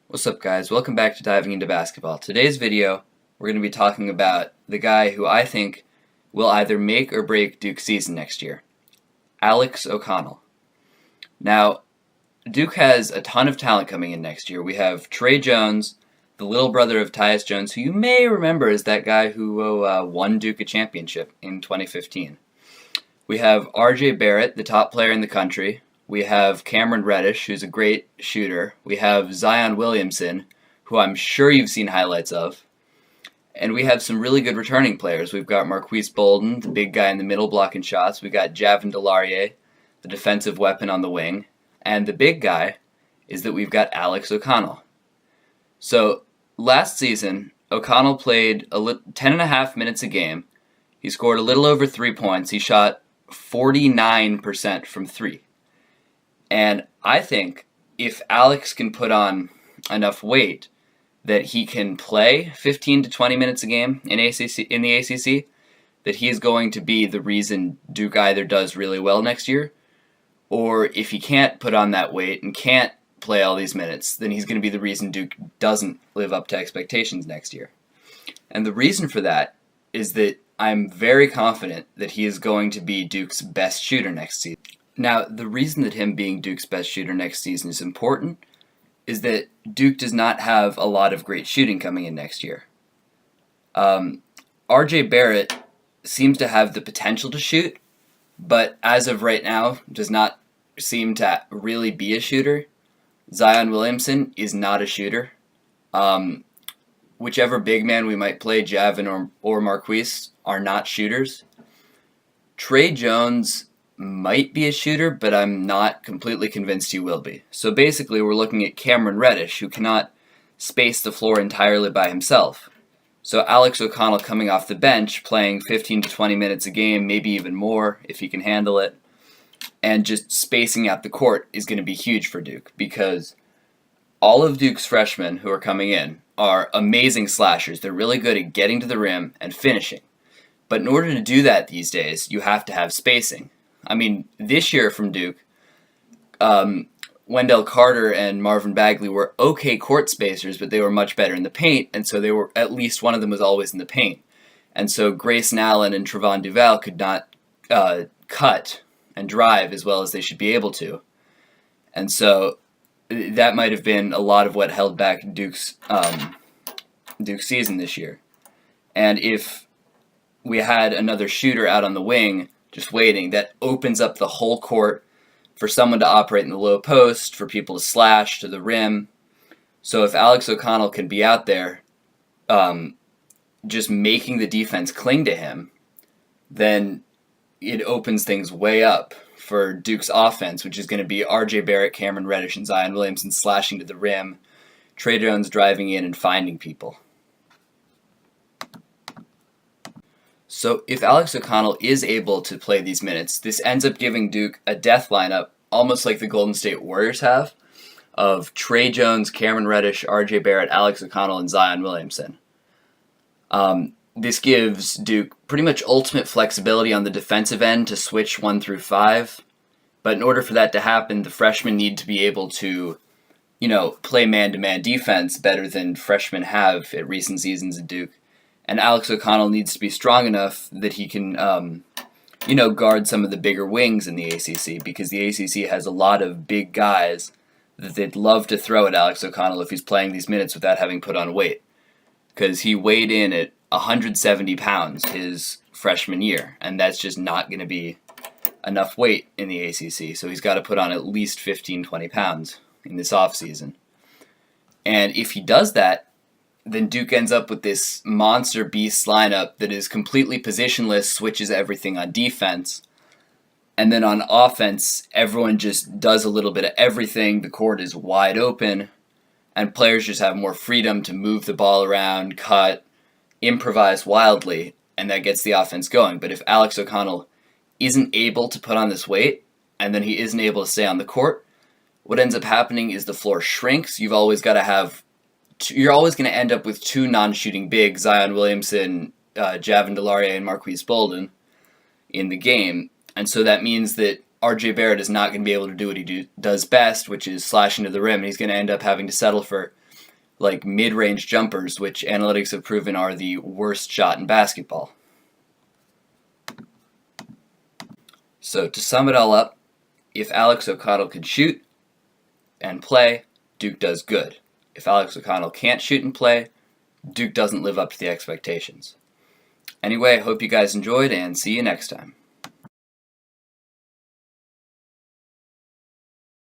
What's up, guys? Welcome back to Diving into Basketball. Today's video, we're going to be talking about the guy who I think will either make or break Duke's season next year, Alex O'Connell. Now, Duke has a ton of talent coming in next year. We have Tre Jones, the little brother of Tyus Jones, who you may remember as that guy who won Duke a championship in 2015. We have R.J. Barrett, the top player in the country. We have Cameron Reddish, who's a great shooter. We have Zion Williamson, who I'm sure you've seen highlights of. And we have some really good returning players. We've got Marquise Bolden, the big guy in the middle blocking shots. We've got Javin DeLaurier, the defensive weapon on the wing. And the big guy is that we've got Alex O'Connell. So last season, O'Connell played 10.5 minutes a game. He scored a little over 3 points. He shot 49% from 3. And I think if Alex can put on enough weight that he can play 15 to 20 minutes a game in the ACC, that he is going to be the reason Duke either does really well next year, or if he can't put on that weight and can't play all these minutes, then he's going to be the reason Duke doesn't live up to expectations next year. And the reason for that is that I'm very confident that he is going to be Duke's best shooter next season. Now, the reason that him being Duke's best shooter next season is important is that Duke does not have a lot of great shooting coming in next year. R.J. Barrett seems to have the potential to shoot, but as of right now does not seem to really be a shooter. Zion Williamson is not a shooter. Whichever big man we might play, Javin or Marquise, are not shooters. Tre Jones might be a shooter, but I'm not completely convinced he will be. So basically, we're looking at Cameron Reddish, who cannot space the floor entirely by himself. So Alex O'Connell coming off the bench, playing 15 to 20 minutes a game, maybe even more if he can handle it, and just spacing out the court is going to be huge for Duke, because all of Duke's freshmen who are coming in are amazing slashers. They're really good at getting to the rim and finishing. But in order to do that these days, you have to have spacing. I mean, this year from Duke, Wendell Carter and Marvin Bagley were okay court spacers, but they were much better in the paint, and so they were, at least one of them was always in the paint. And so Grayson Allen and Trevon Duval could not cut and drive as well as they should be able to. And so that might have been a lot of what held back Duke's season this year. And if we had another shooter out on the wing just waiting, that opens up the whole court for someone to operate in the low post, for people to slash to the rim. So if Alex O'Connell can be out there just making the defense cling to him, then it opens things way up for Duke's offense, which is going to be R.J. Barrett, Cameron Reddish, and Zion Williamson slashing to the rim, Tre Jones driving in and finding people. So if Alex O'Connell is able to play these minutes, this ends up giving Duke a death lineup, almost like the Golden State Warriors have, of Tre Jones, Cameron Reddish, R.J. Barrett, Alex O'Connell, and Zion Williamson. This gives Duke pretty much ultimate flexibility on the defensive end to switch 1 through 5. But in order for that to happen, the freshmen need to be able to, play man-to-man defense better than freshmen have at recent seasons at Duke. And Alex O'Connell needs to be strong enough that he can, guard some of the bigger wings in the ACC, because the ACC has a lot of big guys that they'd love to throw at Alex O'Connell if he's playing these minutes without having put on weight. Because he weighed in at 170 pounds his freshman year, and that's just not going to be enough weight in the ACC. So he's got to put on at least 15, 20 pounds in this offseason. And if he does that, then Duke ends up with this monster beast lineup that is completely positionless, switches everything on defense. And then on offense, everyone just does a little bit of everything. The court is wide open, and players just have more freedom to move the ball around, cut, improvise wildly, and that gets the offense going. But if Alex O'Connell isn't able to put on this weight, and then he isn't able to stay on the court, what ends up happening is the floor shrinks. You're always going to end up with 2 non-shooting bigs, Zion Williamson, Javin DeLaurier, and Marquise Bolden in the game. And so that means that R.J. Barrett is not going to be able to do what he does best, which is slashing to the rim, and he's going to end up having to settle for like mid-range jumpers, which analytics have proven are the worst shot in basketball. So to sum it all up, if Alex O'Connell can shoot and play, Duke does good. If Alex O'Connell can't shoot and play, Duke doesn't live up to the expectations. Anyway, I hope you guys enjoyed, and see you next time.